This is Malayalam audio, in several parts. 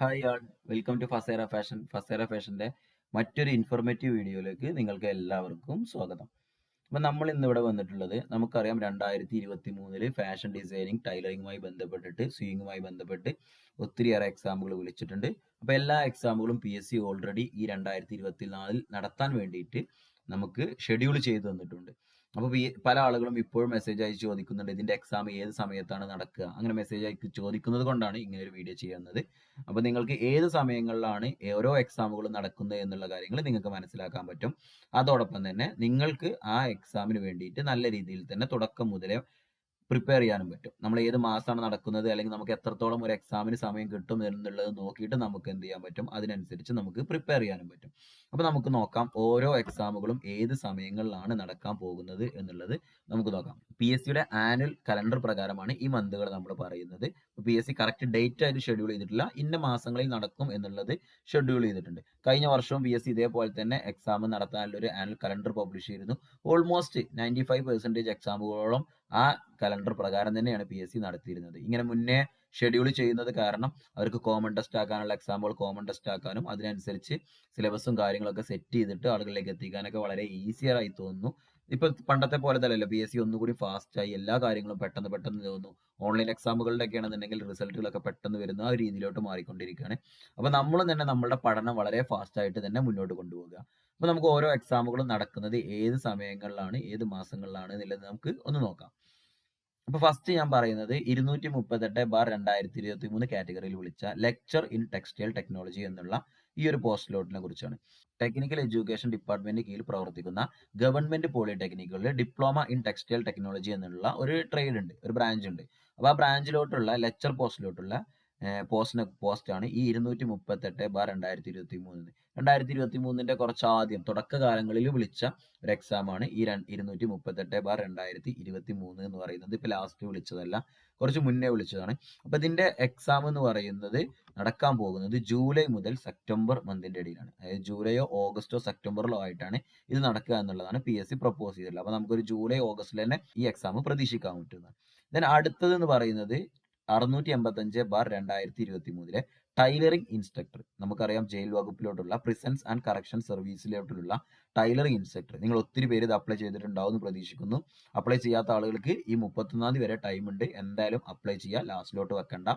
ഹായ് ആൾ വെൽക്കം ടു ഫസേറ ഫാഷൻ്റെ മറ്റൊരു ഇൻഫോർമേറ്റീവ് വീഡിയോയിലേക്ക് നിങ്ങൾക്ക് എല്ലാവർക്കും സ്വാഗതം. അപ്പം നമ്മൾ ഇന്നിവിടെ വന്നിട്ടുള്ളത് നമുക്കറിയാം 2023 ഫാഷൻ ഡിസൈനിങ് ടൈലറിങ്ങുമായി ബന്ധപ്പെട്ടിട്ട് സ്വിങ്ങുമായി ബന്ധപ്പെട്ട് ഒത്തിരിയേറെ എക്സാമുകൾ വിളിച്ചിട്ടുണ്ട്. അപ്പോൾ എല്ലാ എക്സാമുകളും PSC ഓൾറെഡി ഈ 2024 നടത്താൻ വേണ്ടിയിട്ട് നമുക്ക് ഷെഡ്യൂൾ ചെയ്ത് തന്നിട്ടുണ്ട്. അപ്പോൾ പല ആളുകളും ഇപ്പോഴും മെസ്സേജ് അയച്ച് ചോദിക്കുന്നുണ്ട് ഇതിൻ്റെ എക്സാം ഏത് സമയത്താണ് നടക്കുക, അങ്ങനെ മെസ്സേജ് അയച്ച് ചോദിക്കുന്നത് കൊണ്ടാണ് ഇങ്ങനെ ഒരു വീഡിയോ ചെയ്യുന്നത്. അപ്പോൾ നിങ്ങൾക്ക് ഏത് സമയങ്ങളിലാണ് ഓരോ എക്സാമുകളും നടക്കുന്നത് എന്നുള്ള കാര്യങ്ങൾ നിങ്ങൾക്ക് മനസ്സിലാക്കാൻ പറ്റും. അതോടൊപ്പം തന്നെ നിങ്ങൾക്ക് ആ എക്സാമിന് വേണ്ടിയിട്ട് നല്ല രീതിയിൽ തന്നെ തുടക്കം മുതലേ പ്രിപ്പയർ ചെയ്യാനും പറ്റും. നമ്മൾ ഏത് മാസമാണ് നടക്കുന്നത്, അല്ലെങ്കിൽ നമുക്ക് എത്രത്തോളം ഒരു എക്സാമിന് സമയം കിട്ടും എന്നുള്ളത് നോക്കിയിട്ട് നമുക്ക് എന്ത് ചെയ്യാൻ പറ്റും, അതിനനുസരിച്ച് നമുക്ക് പ്രിപ്പയർ ചെയ്യാനും പറ്റും. അപ്പോൾ നമുക്ക് നോക്കാം ഓരോ എക്സാമുകളും ഏത് സമയങ്ങളിലാണ് നടക്കാൻ പോകുന്നത് എന്നുള്ളത് നമുക്ക് നോക്കാം. PSCയുടെ ആനുവൽ കലണ്ടർ പ്രകാരമാണ് ഈ മന്തുകൾ നമ്മൾ പറയുന്നത്. PSC കറക്റ്റ് ഡേറ്റ് ആയിട്ട് ഷെഡ്യൂൾ ചെയ്തിട്ടില്ല, ഇന്ന മാസങ്ങളിൽ നടക്കും എന്നുള്ളത് ഷെഡ്യൂൾ ചെയ്തിട്ടുണ്ട്. കഴിഞ്ഞ വർഷവും PSC ഇതേപോലെ തന്നെ എക്സാം നടത്താനുള്ള ഒരു ആനുവൽ കലണ്ടർ പബ്ലിഷ് ചെയ്തിരുന്നു. ഓൾമോസ്റ്റ് 95% എക്സാമുകളോളം ആ കലണ്ടർ പ്രകാരം തന്നെയാണ് PSC നടത്തിയിരുന്നത്. ഇങ്ങനെ മുന്നേ ഷെഡ്യൂൾ ചെയ്യുന്നത് കാരണം അവർക്ക് കോമൺ ടെസ്റ്റ് ആക്കാനുള്ള എക്സാമുകൾ കോമൺ ടെസ്റ്റ് ആക്കാനും അതിനനുസരിച്ച് സിലബസും കാര്യങ്ങളൊക്കെ സെറ്റ് ചെയ്തിട്ട് ആളുകളിലേക്ക് എത്തിക്കാനൊക്കെ വളരെ ഈസിയർ ആയി തോന്നുന്നു. ഇപ്പൊ പണ്ടത്തെ പോലെ തന്നെയല്ല, PSC ഒന്നുകൂടി ഫാസ്റ്റായി എല്ലാ കാര്യങ്ങളും പെട്ടെന്ന് തോന്നുന്നു. ഓൺലൈൻ എക്സാമുകളുടെ ഒക്കെ ആണെന്നുണ്ടെങ്കിൽ റിസൾട്ടുകളൊക്കെ പെട്ടെന്ന് വരുന്ന ആ രീതിയിലോട്ട് മാറിക്കൊണ്ടിരിക്കുകയാണ്. അപ്പൊ നമ്മളും തന്നെ നമ്മുടെ പഠനം വളരെ ഫാസ്റ്റ് ആയിട്ട് തന്നെ മുന്നോട്ട് കൊണ്ടുപോകുക. അപ്പൊ നമുക്ക് ഓരോ എക്സാമുകളും നടക്കുന്നത് ഏത് സമയങ്ങളിലാണ് ഏത് മാസങ്ങളിലാണ് എന്നുള്ളത് നമുക്ക് ഒന്ന് നോക്കാം. അപ്പൊ ഫസ്റ്റ് ഞാൻ പറയുന്നത് 238/2023 കാറ്റഗറിയിൽ വിളിച്ച ലെക്ചർ ഇൻ ടെക്സ്റ്റൈൽ ടെക്നോളജി എന്നുള്ള ഈ ഒരു പോസ്റ്റിലോട്ടിനെ കുറിച്ചാണ്. ടെക്നിക്കൽ എഡ്യൂക്കേഷൻ ഡിപ്പാർട്ട്മെന്റ് കീഴിൽ പ്രവർത്തിക്കുന്ന ഗവൺമെന്റ് പോളിടെക്നിക്കുകളിൽ ഡിപ്ലോമ ഇൻ ടെക്സ്റ്റൈൽ ടെക്നോളജി എന്നുള്ള ഒരു ട്രേഡ് ഉണ്ട്, ഒരു ബ്രാഞ്ച് ഉണ്ട്. അപ്പൊ ആ ബ്രാഞ്ചിലോട്ടുള്ള ലെക്ചർ പോസ്റ്റിലോട്ടുള്ള പോസ്റ്റാണ് ഈ 238/2023. 2023 കുറച്ച് ആദ്യം തുടക്കകാലങ്ങളിൽ വിളിച്ച ഒരു എക്സാമാണ് ഈ 238/2023 എന്ന് പറയുന്നത്. ഇപ്പൊ ലാസ്റ്റ് വിളിച്ചതല്ല, കുറച്ച് മുന്നേ വിളിച്ചതാണ്. അപ്പൊ ഇതിന്റെ എക്സാം എന്ന് പറയുന്നത് നടക്കാൻ പോകുന്നത് ജൂലൈ മുതൽ സെപ്റ്റംബർ മന്തിന്റെ ഇടയിലാണ്. അതായത് ജൂലൈയോ ഓഗസ്റ്റോ സെപ്റ്റംബറിലോ ആയിട്ടാണ് ഇത് നടക്കുക എന്നുള്ളതാണ് PSC പ്രപ്പോസ് ചെയ്തിട്ടുള്ളത്. അപ്പൊ നമുക്കൊരു ജൂലൈ ഓഗസ്റ്റിൽ തന്നെ ഈ എക്സാം പ്രതീക്ഷിക്കാൻ പറ്റുന്നത്. ദെൻ അടുത്തത് എന്ന് പറയുന്നത് 685/2023 ടൈലറിംഗ് ഇൻസ്ട്രക്ടർ. നമുക്കറിയാം ജയിൽ വകുപ്പിലോട്ടുള്ള പ്രിസൻസ് ആൻഡ് കറക്ഷൻ സർവീസിലോട്ടുള്ള ടൈലറിംഗ് ഇൻസ്ട്രക്ടർ. നിങ്ങൾ ഒത്തിരി പേര് ഇത് അപ്ലൈ ചെയ്തിട്ടുണ്ടാവും എന്ന് പ്രതീക്ഷിക്കുന്നു. അപ്ലൈ ചെയ്യാത്ത ആളുകൾക്ക് ഈ 31 വരെ ടൈം ഉണ്ട്, എന്തായാലും അപ്ലൈ ചെയ്യുക, ലാസ്റ്റിലോട്ട് വെക്കണ്ട.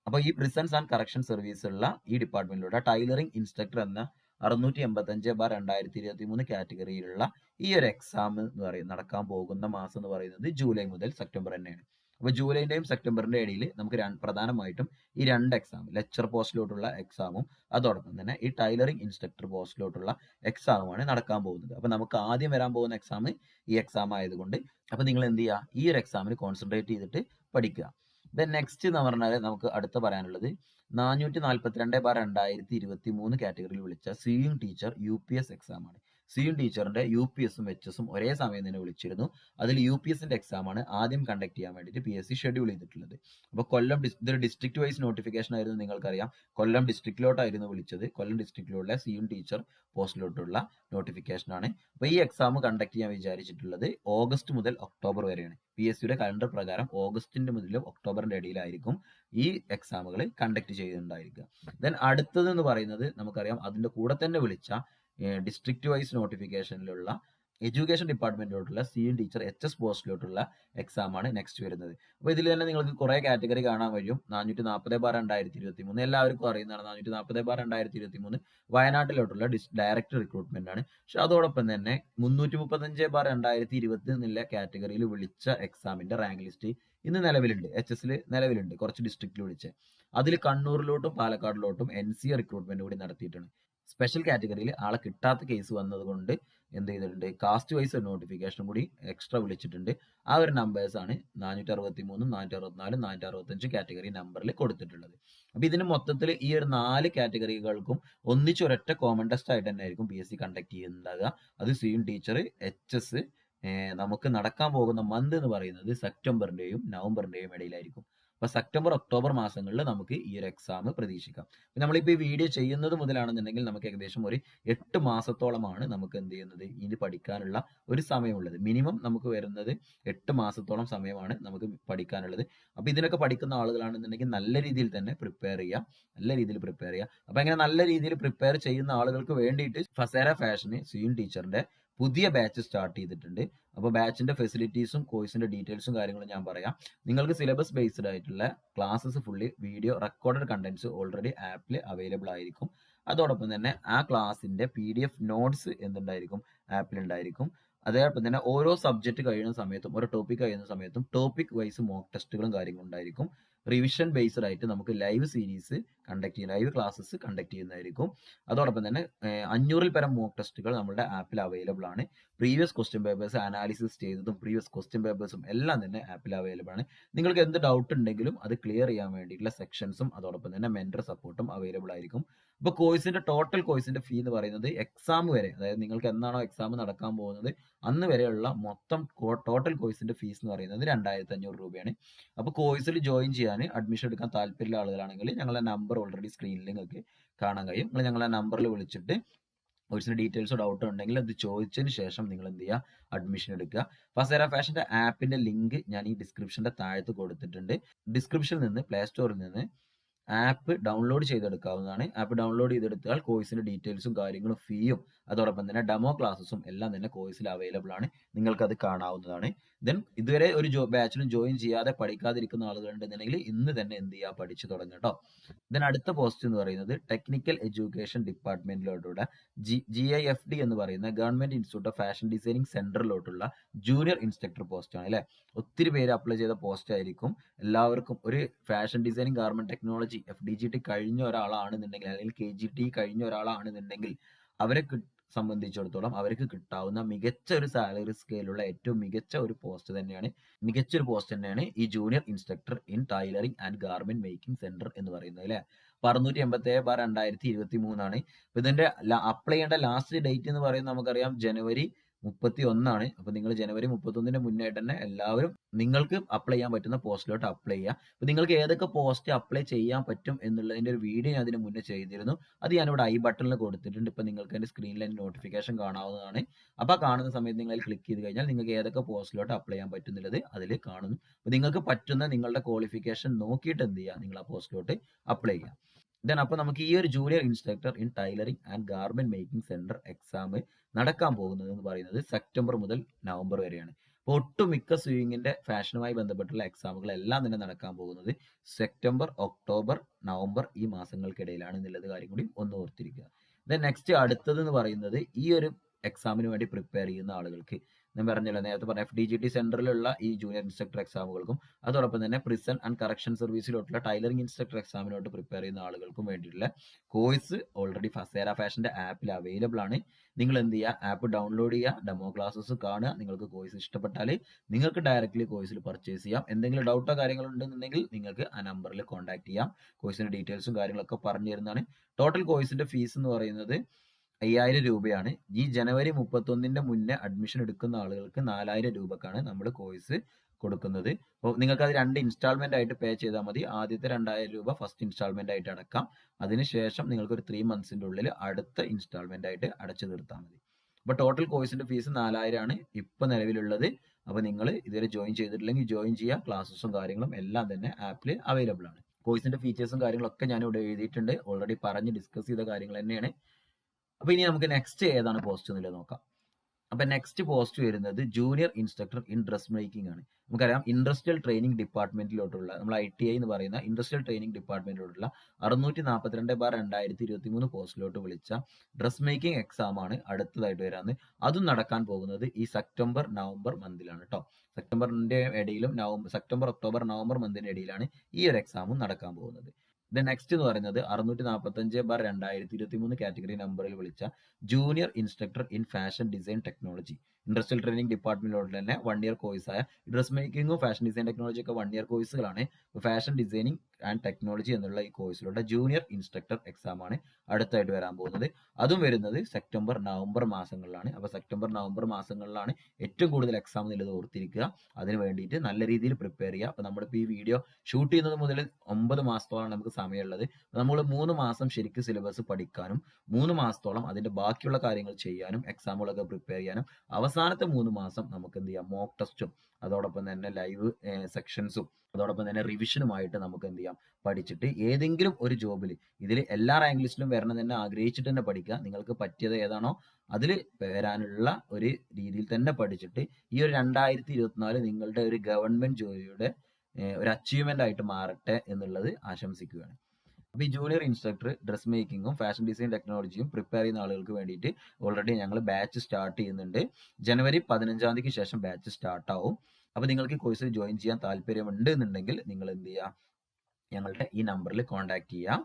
അപ്പൊ ഈ പ്രിസൻസ് ആൻഡ് കറക്ഷൻ സർവീസ് ഉള്ള ഈ ഡിപ്പാർട്ട്മെന്റിലൂടെ ടൈലറിംഗ് ഇൻസ്ട്രക്ടർ എന്ന 685/2023 കാറ്റഗറിയിലുള്ള ഈ ഒരു എക്സാം എന്ന് പറയുന്നത് നടക്കാൻ പോകുന്ന മാസം എന്ന് പറയുന്നത് ജൂലൈ മുതൽ സെപ്റ്റംബർ തന്നെയാണ്. അപ്പൊ ജൂലൈന്റെയും സെപ്റ്റംബറിന്റെ ഇടയിൽ നമുക്ക് പ്രധാനമായിട്ടും ഈ രണ്ട് എക്സാം, ലെക്ചർ പോസ്റ്റിലോട്ടുള്ള എക്സാമും അതോടൊപ്പം തന്നെ ഈ ടൈലറിംഗ് ഇൻസ്ട്രക്ടർ പോസ്റ്റിലോട്ടുള്ള എക്സാമുമാണ് നടക്കാൻ പോകുന്നത്. അപ്പൊ നമുക്ക് ആദ്യം വരാൻ പോകുന്ന എക്സാം ഈ എക്സാം ആയതുകൊണ്ട് അപ്പൊ നിങ്ങൾ എന്ത് ചെയ്യുക, ഈ ഒരു എക്സാമിന് കോൺസെൻട്രേറ്റ് ചെയ്തിട്ട് പഠിക്കുക. ദെൻ നെക്സ്റ്റ് എന്ന് പറഞ്ഞാൽ നമുക്ക് അടുത്ത പറയാനുള്ളത് 442/2023 കാറ്റഗറിയിൽ വിളിച്ച സിയിങ് ടീച്ചർ UPS എക്സാം ആണ്. സിയിങ് ടീച്ചറിന്റെ UPSഉം HS ഒരേ സമയം തന്നെ വിളിച്ചിരുന്നു. അതിൽ UPSന്റെ എക്സാം ആണ് ആദ്യം കണ്ടക്ട് ചെയ്യാൻ വേണ്ടിയിട്ട് PSC ഷെഡ്യൂൾ ചെയ്തിട്ടുള്ളത്. അപ്പോൾ ഇതൊരു ഡിസ്ട്രിക്ട് വൈസ് നോട്ടിഫിക്കേഷൻ ആയിരുന്നു. നിങ്ങൾക്കറിയാം കൊല്ലം ഡിസ്ട്രിക്റ്റിലോട്ടായിരുന്നു വിളിച്ചത്. കൊല്ലം ഡിസ്ട്രിക്റ്റിലുള്ള സിയിങ് ടീച്ചർ പോസ്റ്റിലോട്ടുള്ള നോട്ടിഫിക്കേഷൻ ആണ്. അപ്പോൾ ഈ എക്സാം കണ്ടക്ട് ചെയ്യാൻ വിചാരിച്ചിട്ടുള്ളത് ഓഗസ്റ്റ് മുതൽ ഒക്ടോബർ വരെയാണ്. PSCയുടെ കലണ്ടർ പ്രകാരം ഓഗസ്റ്റിന്റെ മുതലും ഒക്ടോബറിന്റെ ഇടയിലായിരിക്കും ഈ എക്സാമുകൾ കണ്ടക്ട് ചെയ്യുന്നുണ്ടായിരിക്കുക. ദെൻ അടുത്തത് എന്ന് പറയുന്നത് നമുക്കറിയാം അതിന്റെ കൂടെ തന്നെ വിളിച്ച ഡിസ്ട്രിക്ട് വൈസ് നോട്ടിഫിക്കേഷനിലുള്ള എഡ്യൂക്കേഷൻ ഡിപ്പാർട്ട്മെന്റിലോട്ടുള്ള സിയിങ് ടീച്ചർ HS പോസ്റ്റിലോട്ടുള്ള എക്സാം ആണ് നെക്സ്റ്റ് വരുന്നത്. അപ്പോൾ ഇതിൽ തന്നെ നിങ്ങൾക്ക് കുറെ കാറ്റഗറി കാണാൻ കഴിയും. 440/2023 എല്ലാവർക്കും അറിയുന്നതാണ്. 440/2023 വയനാട്ടിലോട്ടുള്ള ഡയറക്റ്റ് റിക്രൂട്ട്മെന്റ് ആണ്. പക്ഷെ അതോടൊപ്പം തന്നെ 335/2020 എന്നുള്ള കാറ്റഗറിയിൽ വിളിച്ച എക്സാമിന്റെ റാങ്ക് ലിസ്റ്റ് ഇന്ന് നിലവിലുണ്ട്, HS നിലവിലുണ്ട്. കുറച്ച് ഡിസ്ട്രിക്റ്റിൽ വിളിച്ച് അതിൽ കണ്ണൂരിലോട്ടും പാലക്കാടിലോട്ടും NCA റിക്രൂട്ട്മെന്റ് കൂടി നടത്തിയിട്ടുണ്ട്. സ്പെഷ്യൽ കാറ്റഗറിയിൽ ആളെ കിട്ടാത്ത കേസ് വന്നത് കൊണ്ട് എന്ത് ചെയ്തിട്ടുണ്ട്, കാസ്റ്റ് വൈസ് ഒരു നോട്ടിഫിക്കേഷൻ കൂടി എക്സ്ട്രാ വിളിച്ചിട്ടുണ്ട്. ആ ഒരു നമ്പേഴ്സ് ആണ് 463, 464, 465 കാറ്റഗറി നമ്പറിൽ കൊടുത്തിട്ടുള്ളത്. അപ്പൊ ഇതിന് മൊത്തത്തിൽ ഈ ഒരു 4 കാറ്റഗറികൾക്കും ഒന്നിച്ച് ഒരൊറ്റ കോമൺ ടെസ്റ്റ് ആയിട്ട് തന്നെ ആയിരിക്കും PSC കണ്ടക്ട് ചെയ്യുന്നുണ്ടാകുക. അത് സിയിങ് ടീച്ചർ HS നമുക്ക് നടക്കാൻ പോകുന്ന മന്ത് എന്ന് പറയുന്നത് സെപ്റ്റംബറിന്റെയും നവംബറിന്റെയും ഇടയിലായിരിക്കും. അപ്പോൾ സെപ്റ്റംബർ ഒക്ടോബർ മാസങ്ങളിൽ നമുക്ക് ഈ ഒരു എക്സാം പ്രതീക്ഷിക്കാം. നമ്മളിപ്പോൾ ഈ വീഡിയോ ചെയ്യുന്നത് മുതലാണെന്നുണ്ടെങ്കിൽ നമുക്ക് ഏകദേശം ഒരു 8 മാസത്തോളമാണ് നമുക്ക് എന്ത് ചെയ്യുന്നത് ഇത് പഠിക്കാനുള്ള ഒരു സമയമുള്ളത്. മിനിമം നമുക്ക് വരുന്നത് 8 മാസത്തോളം സമയമാണ് നമുക്ക് പഠിക്കാനുള്ളത്. അപ്പോൾ ഇതിനൊക്കെ പഠിക്കുന്ന ആളുകളാണെന്നുണ്ടെങ്കിൽ നല്ല രീതിയിൽ തന്നെ പ്രിപ്പയർ ചെയ്യുക, നല്ല രീതിയിൽ പ്രിപ്പയർ ചെയ്യുക. അപ്പോൾ അങ്ങനെ നല്ല രീതിയിൽ പ്രിപ്പയർ ചെയ്യുന്ന ആളുകൾക്ക് വേണ്ടിയിട്ട് ഫസേര ഫാഷന് സ്വീൻ ടീച്ചറിന്റെ പുതിയ ബാച്ച് സ്റ്റാർട്ട് ചെയ്തിട്ടുണ്ട്. അപ്പോൾ ബാച്ചിന്റെ ഫെസിലിറ്റീസും കോഴ്സിന്റെ ഡീറ്റെയിൽസും കാര്യങ്ങളും ഞാൻ പറയാം. നിങ്ങൾക്ക് സിലബസ് ബേസ്ഡ് ആയിട്ടുള്ള classes fully video recorded contents already ആപ്പിൽ അവൈലബിൾ ആയിരിക്കും. അതോടൊപ്പം തന്നെ ആ ക്ലാസ്സിന്റെ PDF നോട്ട്സ് എന്തുണ്ടായിരിക്കും, ആപ്പിൽ ഉണ്ടായിരിക്കും. അതോടൊപ്പം തന്നെ ഓരോ സബ്ജക്റ്റ് കഴിയുന്ന സമയത്തും ഓരോ ടോപ്പിക് കഴിയുന്ന സമയത്തും ടോപ്പിക് വൈസ് മോക്ക് ടെസ്റ്റുകളും കാര്യങ്ങളും ഉണ്ടായിരിക്കും. റിവിഷൻ ബേസ്ഡ് ആയിട്ട് നമുക്ക് ലൈവ് സീരീസ് കണ്ടക്ട് ചെയ്യുന്ന ലൈവ് ക്ലാസ്സസ് കണ്ടക്ട് ചെയ്യുന്നതായിരിക്കും. അതോടൊപ്പം തന്നെ 500-ൽ പരം മോക്ക് ടെസ്റ്റുകൾ നമ്മുടെ ആപ്പിൽ അവൈലബിൾ ആണ്. പ്രീവിയസ് ക്വസ്റ്റ്യൻ പേപ്പേഴ്സ് അനാലിസിസ് ചെയ്തതും പ്രീവിയസ് ക്വസ്റ്റ്യൻ പേപ്പേഴ്സും എല്ലാം തന്നെ ആപ്പിൽ അവൈലബിൾ ആണ്. നിങ്ങൾക്ക് എന്ത് ഡൗട്ട് ഉണ്ടെങ്കിലും അത് ക്ലിയർ ചെയ്യാൻ വേണ്ടിയിട്ടുള്ള സെക്ഷൻസും അതോടൊപ്പം തന്നെ മെന്റർ സപ്പോർട്ടും അവൈലബിൾ ആയിരിക്കും. ഇപ്പോൾ ടോട്ടൽ കോഴ്സിന്റെ ഫീ എന്ന് പറയുന്നത് എക്സാം വരെ, അതായത് നിങ്ങൾക്ക് എന്നാണോ എക്സാം നടക്കാൻ പോകുന്നത് അന്ന് വരെയുള്ള മൊത്തം ടോട്ടൽ കോഴ്സിന്റെ ഫീസ് എന്ന് പറയുന്നത് 2500 രൂപയാണ്. അപ്പോൾ കോഴ്സിൽ ജോയിൻ ചെയ്യാൻ അഡ്മിഷൻ എടുക്കാൻ താല്പര്യമുള്ള ആളുകളാണെങ്കിൽ ഞങ്ങളുടെ നമ്പർ ഓൾറെഡി സ്ക്രീനിൽ നിങ്ങൾക്ക് കാണാൻ കഴിയും. നിങ്ങൾ ഞങ്ങളെ നമ്പറിൽ വിളിച്ചിട്ട് കോഴ്സിന്റെ ഡീറ്റെയിൽസോ ഡൗട്ടോ ഉണ്ടെങ്കിൽ അത് ചോദിച്ചതിന് ശേഷം നിങ്ങൾ എന്ത് ചെയ്യുക, അഡ്മിഷൻ എടുക്കുക. ഫസേര ഫാഷന്റെ ആപ്പിന്റെ ലിങ്ക് ഞാൻ ഈ ഡിസ്ക്രിപ്ഷന്റെ താഴത്ത് കൊടുത്തിട്ടുണ്ട്. ഡിസ്ക്രിപ്ഷനിൽ നിന്ന് പ്ലേ സ്റ്റോറിൽ നിന്ന് ആപ്പ് ഡൗൺലോഡ് ചെയ്തെടുക്കാവുന്നതാണ്. ആപ്പ് ഡൗൺലോഡ് ചെയ്തെടുത്താൽ കോഴ്സിന്റെ ഡീറ്റെയിൽസും കാര്യങ്ങളും ഫീയും അതോടൊപ്പം തന്നെ ഡെമോ ക്ലാസ്സസും എല്ലാം തന്നെ കോഴ്സിൽ അവൈലബിൾ ആണ്. നിങ്ങൾക്ക് അത് കാണാവുന്നതാണ്. ദെൻ ഇതുവരെ ഒരു ബാച്ചിലും ജോയിൻ ചെയ്യാതെ പഠിക്കാതിരിക്കുന്ന ആളുകളുണ്ടെന്നുണ്ടെങ്കിൽ ഇന്ന് തന്നെ എന്ത് ചെയ്യുക, പഠിച്ചു തുടങ്ങുക കേട്ടോ. ദെൻ അടുത്ത പോസ്റ്റ് എന്ന് പറയുന്നത് ടെക്നിക്കൽ എഡ്യൂക്കേഷൻ ഡിപ്പാർട്ട്മെന്റിലോട്ടുള്ള GIFD എന്ന് പറയുന്ന government institute of fashion designing സെന്ററിലോട്ടുള്ള ജൂനിയർ ഇൻസ്ട്രക്ടർ പോസ്റ്റ് ആണ് അല്ലെ. ഒത്തിരി പേര് അപ്ലൈ ചെയ്ത പോസ്റ്റ് ആയിരിക്കും. എല്ലാവർക്കും ഒരു fashion designing garment technology FDGT കഴിഞ്ഞ ഒരാളാണെന്നുണ്ടെങ്കിൽ അല്ലെങ്കിൽ KGT കഴിഞ്ഞ ഒരാളാണെന്നുണ്ടെങ്കിൽ അവരെ സംബന്ധിച്ചിടത്തോളം അവർക്ക് കിട്ടാവുന്ന മികച്ച ഒരു സാലറി സ്കെയിലുള്ള ഏറ്റവും മികച്ച ഒരു പോസ്റ്റ് തന്നെയാണ് ഈ junior instructor in tailoring and garment making centre എന്ന് പറയുന്നത് അല്ലെ. 687/2023 ഇതിന്റെ അപ്ലൈ ചെയ്യേണ്ട ലാസ്റ്റ് ഡേറ്റ് എന്ന് പറയുന്നത് നമുക്കറിയാം ജനുവരി 31. അപ്പൊ നിങ്ങൾ ജനുവരി 31 മുന്നായിട്ട് തന്നെ എല്ലാവരും നിങ്ങൾക്ക് അപ്ലൈ ചെയ്യാൻ പറ്റുന്ന പോസ്റ്റിലോട്ട് അപ്ലൈ ചെയ്യുക. അപ്പൊ നിങ്ങൾക്ക് ഏതൊക്കെ പോസ്റ്റ് അപ്ലൈ ചെയ്യാൻ പറ്റും എന്നുള്ളതിന്റെ ഒരു വീഡിയോ ഞാൻ അതിന് മുന്നേ ചെയ്തിരുന്നു. അത് ഞാനിവിടെ ഐ ബട്ടണിൽ കൊടുത്തിട്ടുണ്ട്. ഇപ്പൊ നിങ്ങൾക്ക് അതിന്റെ സ്ക്രീനിൽ അതിന്റെ നോട്ടിഫിക്കേഷൻ കാണാവുന്നതാണ്. അപ്പൊ കാണുന്ന സമയത്ത് നിങ്ങൾ ക്ലിക്ക് ചെയ്ത് കഴിഞ്ഞാൽ നിങ്ങൾക്ക് ഏതൊക്കെ പോസ്റ്റിലോട്ട് അപ്ലൈ ചെയ്യാൻ പറ്റുന്നുള്ളത് അതിൽ കാണുന്നു. അപ്പൊ നിങ്ങൾക്ക് പറ്റുന്ന നിങ്ങളുടെ ക്വാളിഫിക്കേഷൻ നോക്കിയിട്ട് എന്ത് ചെയ്യുക, നിങ്ങൾ ആ പോസ്റ്റിലോട്ട് അപ്ലൈ ചെയ്യുക. അപ്പോൾ നമുക്ക് ഈ ഒരു junior instructor in tailoring and garment making centre exam നടക്കാൻ പോകുന്നത് എന്ന് പറയുന്നത് സെപ്റ്റംബർ മുതൽ നവംബർ വരെയാണ്. അപ്പോൾ ഒട്ടുമിക്ക സ്വിങ്ങിന്റെ ഫാഷനുമായി ബന്ധപ്പെട്ടുള്ള എക്സാമുകൾ എല്ലാം തന്നെ നടക്കാൻ പോകുന്നത് സെപ്റ്റംബർ, ഒക്ടോബർ, നവംബർ ഈ മാസങ്ങൾക്കിടയിലാണ് എന്നുള്ളത് കാര്യം കൂടി ഒന്ന് ഓർത്തിരിക്കുക. നെക്സ്റ്റ് അടുത്തത് എന്ന് പറയുന്നത് ഈ ഒരു എക്സാമിന് വേണ്ടി പ്രിപ്പയർ ചെയ്യുന്ന ആളുകൾക്ക് ഞാൻ പറഞ്ഞല്ലോ, നേരത്തെ പറഞ്ഞ FDGT സെന്ററിലുള്ള ഈ ജൂനിയർ ഇൻസ്ട്രക്ടർ എക്സാമുകൾക്കും അതോടൊപ്പം തന്നെ പ്രിസൺ ആൻഡ് കറക്ഷൻ സർവീസിലോട്ടുള്ള ടൈലറിംഗ് ഇൻസ്ട്രക്ടർ എക്സാമിനോട്ട് പ്രിപ്പയർ ചെയ്യുന്ന ആളുകൾക്കും വേണ്ടിയിട്ടുള്ള കോഴ്സ് ഓൾറെഡി ഫസേര ഫാഷന്റെ ആപ്പിൽ അവൈലബിൾ ആണ്. നിങ്ങൾ എന്ത് ചെയ്യുക, ആപ്പ് ഡൗൺലോഡ് ചെയ്യുക, ഡെമോ ക്ലാസ്സസ് കാണുക. നിങ്ങൾക്ക് കോഴ്സ് ഇഷ്ടപ്പെട്ടാൽ നിങ്ങൾക്ക് ഡയറക്റ്റ്ലി കോഴ്സിൽ പർച്ചേസ് ചെയ്യാം. എന്തെങ്കിലും ഡൗട്ടോ കാര്യങ്ങളോ ഉണ്ടെന്നുണ്ടെങ്കിൽ നിങ്ങൾക്ക് ആ നമ്പറിൽ കോൺടാക്ട് ചെയ്യാം. കോഴ്സിന്റെ ഡീറ്റെയിൽസും കാര്യങ്ങളൊക്കെ പറഞ്ഞു തരുന്നതാണ്. ടോട്ടൽ കോഴ്സിന്റെ ഫീസ് എന്ന് പറയുന്നത് 5000 രൂപയാണ്. ഈ ജനുവരി 31 മുന്നേ അഡ്മിഷൻ എടുക്കുന്ന ആളുകൾക്ക് 4000 രൂപക്കാണ് നമ്മൾ കോഴ്സ് കൊടുക്കുന്നത്. അപ്പോൾ നിങ്ങൾക്ക് അത് 2 ഇൻസ്റ്റാൾമെന്റ് ആയിട്ട് പേ ചെയ്താൽ മതി. ആദ്യത്തെ 2000 രൂപ ഫസ്റ്റ് ഇൻസ്റ്റാൾമെന്റ് ആയിട്ട് അടക്കാം. അതിനുശേഷം നിങ്ങൾക്ക് ഒരു 3 മന്ത്സിന്റെ ഉള്ളിൽ അടുത്ത ഇൻസ്റ്റാൾമെന്റ് ആയിട്ട് അടച്ചു തീർത്താൽ മതി. അപ്പോൾ ടോട്ടൽ കോഴ്സിന്റെ ഫീസ് 4000 ആണ് ഇപ്പൊ നിലവിലുള്ളത്. അപ്പോൾ നിങ്ങൾ ഇതുവരെ ജോയിൻ ചെയ്തിട്ടില്ലെങ്കിൽ ജോയിൻ ചെയ്യുക. ക്ലാസ്സസും കാര്യങ്ങളും എല്ലാം തന്നെ ആപ്പിൽ അവൈലബിൾ ആണ്. കോഴ്സിന്റെ ഫീച്ചേഴ്സും കാര്യങ്ങളൊക്കെ ഞാൻ ഇവിടെ എഴുതിയിട്ടുണ്ട്. ഓൾറെഡി പറഞ്ഞ് ഡിസ്കസ് ചെയ്ത കാര്യങ്ങൾ തന്നെയാണ്. അപ്പൊ ഇനി നമുക്ക് നെക്സ്റ്റ് ഏതാണ് പോസ്റ്റ് എന്നുള്ളത് നോക്കാം. അപ്പൊ നെക്സ്റ്റ് പോസ്റ്റ് വരുന്നത് junior instructor in dress making ആണ്. നമുക്കറിയാം ഇൻഡസ്ട്രിയൽ ട്രെയിനിങ് ഡിപ്പാർട്ട്മെന്റിലോട്ടുള്ള നമ്മൾ ITI എന്ന് പറയുന്ന ഇൻഡസ്ട്രിയൽ ട്രെയിനിങ് ഡിപ്പാർട്ട്മെന്റിലോട്ടുള്ള 642/2023 പോസ്റ്റിലോട്ട് വിളിച്ച ഡ്രസ് മേക്കിംഗ് എക്സാം ആണ് അടുത്തതായിട്ട് വരാന്ന്. അതും നടക്കാൻ പോകുന്നത് ഈ സെപ്റ്റംബർ, നവംബർ മന്തിലാണ് കേട്ടോ. സെപ്റ്റംബറിന്റെ ഇടയിലും സെപ്റ്റംബർ, ഒക്ടോബർ, നവംബർ മന്തിന്റെ ഇടയിലാണ് ഈ ഒരു എക്സാമും നടക്കാൻ പോകുന്നത്. നെക്സ്റ്റ് എന്ന് പറയുന്നത് 645/2023 കാറ്റഗറി നമ്പറിൽ വിളിച്ച junior instructor in fashion design technology industrial training ഡിപ്പാർട്ട്മെന്റിലോട്ട് തന്നെ 1 ഇയർ കോഴ്സായ ഡ്രസ് മേക്കിംഗും ഫാഷൻ ഡിസൈൻ ടെക്നോളജി ഒക്കെ 1 ഇയർ കോഴ്സുകളാണ്. ഫാഷൻ ഡിസൈനിങ് ആൻഡ് ടെക്നോളജി എന്നുള്ള ഈ കോഴ്സിലുള്ള ജൂനിയർ ഇൻസ്ട്രക്ടർ എക്സാം ആണ് അടുത്തായിട്ട് വരാൻ പോകുന്നത്. അതും വരുന്നത് സെപ്റ്റംബർ നവംബർ മാസങ്ങളിലാണ്. അപ്പോൾ സെപ്റ്റംബർ നവംബർ മാസങ്ങളിലാണ് ഏറ്റവും കൂടുതൽ എക്സാം എന്നുള്ളത് ഓർത്തിരിക്കുക. അതിന് വേണ്ടിയിട്ട് നല്ല രീതിയിൽ പ്രിപ്പയർ ചെയ്യുക. അപ്പോൾ നമ്മളിപ്പോൾ ഈ വീഡിയോ ഷൂട്ട് ചെയ്യുന്നത് മുതൽ 9 മാസത്തോളം നമുക്ക് സമയമുള്ളത്. നമ്മൾ 3 മാസം ശരിക്കും സിലബസ് പഠിക്കാനും 3 മാസത്തോളം അതിന്റെ ബാക്കിയുള്ള കാര്യങ്ങൾ ചെയ്യാനും എക്സാമുകളൊക്കെ പ്രിപ്പയർ ചെയ്യാനും അവസാനത്തെ 3 മാസം നമുക്ക് എന്ത് ചെയ്യാം, മോക്ക് ടെസ്റ്റും അതോടൊപ്പം തന്നെ ലൈവ് സെക്ഷൻസും അതോടൊപ്പം തന്നെ റിവിഷനുമായിട്ട് നമുക്ക് എന്ത് ചെയ്യാം, പഠിച്ചിട്ട് ഏതെങ്കിലും ഒരു ജോബിൽ ഇതിൽ എല്ലാ റാങ്ക് ലിസ്റ്റിലും വരണം തന്നെ ആഗ്രഹിച്ചിട്ട് തന്നെ പഠിക്കുക. നിങ്ങൾക്ക് പറ്റിയത് ഏതാണോ അതിൽ വരാനുള്ള ഒരു രീതിയിൽ തന്നെ പഠിച്ചിട്ട് ഈ ഒരു 2024 നിങ്ങളുടെ ഒരു ഗവൺമെന്റ് ജോലിയുടെ ഒരു അച്ചീവ്മെന്റ് ആയിട്ട് മാറട്ടെ എന്നുള്ളത് ആശംസിക്കുകയാണ്. അപ്പോൾ ഈ ജൂനിയർ ഇൻസ്ട്രക്ടർ ഡ്രസ് മേക്കിങ്ങും ഫാഷൻ ഡിസൈൻ ടെക്നോളജിയും പ്രിപ്പയർ ചെയ്യുന്ന ആളുകൾക്ക് വേണ്ടിയിട്ട് ഓൾറെഡി ഞങ്ങൾ ബാച്ച് സ്റ്റാർട്ട് ചെയ്യുന്നുണ്ട്. ജനുവരി 15-ാം തീയതിക്ക് ശേഷം ബാച്ച് സ്റ്റാർട്ട് ആവും. അപ്പോൾ നിങ്ങൾക്ക് ഈ കോഴ്സിൽ ജോയിൻ ചെയ്യാൻ താല്പര്യമുണ്ട് എന്നുണ്ടെങ്കിൽ നിങ്ങൾ എന്ത് ചെയ്യുക, ഞങ്ങളുടെ ഈ നമ്പറിൽ കോൺടാക്ട് ചെയ്യുക.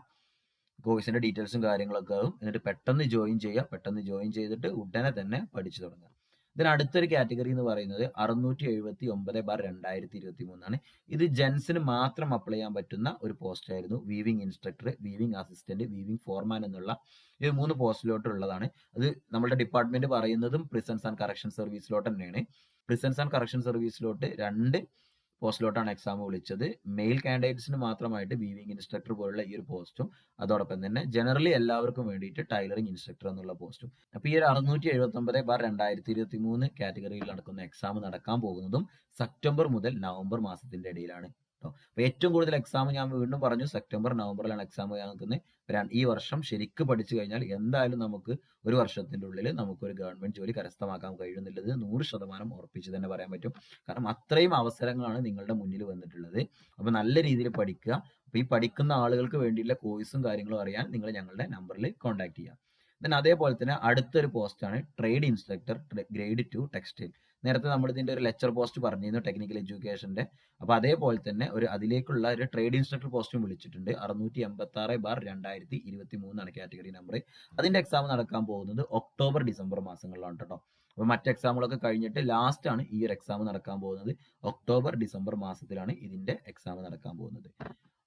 കോഴ്സിന്റെ ഡീറ്റെയിൽസും കാര്യങ്ങളൊക്കെ ആവും. എന്നിട്ട് പെട്ടെന്ന് ജോയിൻ ചെയ്യുക. പെട്ടെന്ന് ജോയിൻ ചെയ്തിട്ട് ഉടനെ തന്നെ പഠിച്ചു തുടങ്ങുക. ഇതിന് അടുത്തൊരു കാറ്റഗറി എന്ന് പറയുന്നത് 679/2023 ആണ്. ഇത് ജെൻസിന് മാത്രം അപ്ലൈ ചെയ്യാൻ പറ്റുന്ന ഒരു പോസ്റ്റ് ആയിരുന്നു. Weaving instructor, weaving assistant, weaving foreman എന്നുള്ള ഈ 3 പോസ്റ്റിലോട്ടുള്ളതാണ്. അത് നമ്മുടെ ഡിപ്പാർട്ട്മെന്റ് പറയുന്നതും പ്രിസൺസ് ആൻഡ് കറക്ഷൻ സർവീസിലോട്ട് തന്നെയാണ്. പ്രിസൺസ് ആൻഡ് കറക്ഷൻ സർവീസിലോട്ട് 2 പോസ്റ്റിലോട്ടാണ് എക്സാം വിളിച്ചത്. മെയിൽ കാൻഡിഡേറ്റ്സിന് മാത്രമായിട്ട് വീവിംഗ് ഇൻസ്ട്രക്ടർ പോലുള്ള ഈ ഒരു പോസ്റ്റും അതോടൊപ്പം തന്നെ ജനറലി എല്ലാവർക്കും വേണ്ടിയിട്ട് ടൈലറിംഗ് ഇൻസ്ട്രക്ടർ എന്നുള്ള പോസ്റ്റും. അപ്പോൾ ഈ ഒരു 679/2023 കാറ്റഗറിയിൽ നടക്കുന്ന എക്സാം നടക്കാൻ പോകുന്നതും സെപ്റ്റംബർ മുതൽ നവംബർ മാസത്തിന്റെ ഇടയിലാണ്. അപ്പോൾ ഏറ്റവും കൂടുതൽ എക്സാം ഞാൻ വീണ്ടും പറഞ്ഞു സെപ്റ്റംബർ നവംബറിലാണ് എക്സാം നടക്കുന്നത്. ഈ വർഷം ശരിക്ക് പഠിച്ചു കഴിഞ്ഞാൽ എന്തായാലും നമുക്ക് ഒരു വർഷത്തിന്റെ ഉള്ളിൽ നമുക്കൊരു ഗവൺമെന്റ് ജോലി കരസ്ഥമാക്കാൻ കഴിയുന്നുള്ളത് 100% ഉറപ്പിച്ച് തന്നെ പറയാൻ പറ്റും. കാരണം അത്രയും അവസരങ്ങളാണ് നിങ്ങളുടെ മുന്നിൽ വന്നിട്ടുള്ളത്. അപ്പോൾ നല്ല രീതിയിൽ പഠിക്കുക. അപ്പോൾ ഈ പഠിക്കുന്ന ആളുകൾക്ക് വേണ്ടിയുള്ള കോഴ്സും കാര്യങ്ങളും അറിയാൻ നിങ്ങൾ ഞങ്ങളുടെ നമ്പറിൽ കോൺടാക്ട് ചെയ്യുക. അതേപോലെ തന്നെ അടുത്തൊരു പോസ്റ്റാണ് ട്രേഡ് ഇൻസ്ട്രക്ടർ ഗ്രേഡ് 2 ടെക്സ്റ്റൈൽ. നേരത്തെ നമ്മൾ ഇതിന്റെ ഒരു ലെക്ചർ പോസ്റ്റ് പറഞ്ഞിരുന്നു ടെക്നിക്കൽ എഡ്യൂക്കേഷന്റെ. അപ്പോൾ അതേപോലെ തന്നെ അതിലേക്കുള്ള ഒരു ട്രേഡ് ഇൻസ്ട്രക്ടർ പോസ്റ്റും വിളിച്ചിട്ടുണ്ട്. 686/2023 ആണ് കാറ്റഗറി നമ്പർ. അതിന്റെ എക്സാം നടക്കാൻ പോകുന്നത് ഒക്ടോബർ ഡിസംബർ മാസങ്ങളിലാണ് കേട്ടോ. അപ്പോൾ മറ്റ് എക്സാമുകളൊക്കെ കഴിഞ്ഞിട്ട് ലാസ്റ്റ് ആണ് ഈ ഒരു എക്സാം നടക്കാൻ പോകുന്നത്. ഒക്ടോബർ ഡിസംബർ മാസത്തിലാണ് ഇതിന്റെ എക്സാം നടക്കാൻ പോകുന്നത്.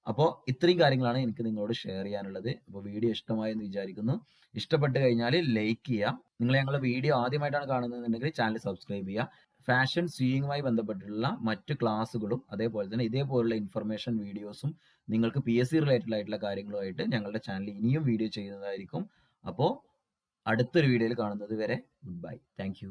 അപ്പോൾ ഇത്രയും കാര്യങ്ങളാണ് എനിക്ക് നിങ്ങളോട് ഷെയർ ചെയ്യാനുള്ളത്. അപ്പോൾ വീഡിയോ ഇഷ്ടമായെന്ന് വിചാരിക്കുന്നു. ഇഷ്ടപ്പെട്ട് കഴിഞ്ഞാൽ ലൈക്ക് ചെയ്യുക. നിങ്ങൾ ഞങ്ങളുടെ വീഡിയോ ആദ്യമായിട്ടാണ് കാണുന്നതെന്നുണ്ടെങ്കിൽ ചാനൽ സബ്സ്ക്രൈബ് ചെയ്യുക. ഫാഷൻ സ്യൂയിങ്ങുമായി ബന്ധപ്പെട്ടുള്ള മറ്റു ക്ലാസ്സുകളും അതേപോലെ തന്നെ ഇതേപോലുള്ള ഇൻഫർമേഷൻ വീഡിയോസും നിങ്ങൾക്ക് PSC റിലേറ്റഡ് ആയിട്ടുള്ള കാര്യങ്ങളുമായിട്ട് ഞങ്ങളുടെ ചാനൽ ഇനിയും വീഡിയോ ചെയ്യുന്നതായിരിക്കും. അപ്പോൾ അടുത്തൊരു വീഡിയോയിൽ കാണുന്നത് വരെ ഗുഡ് ബൈ. താങ്ക്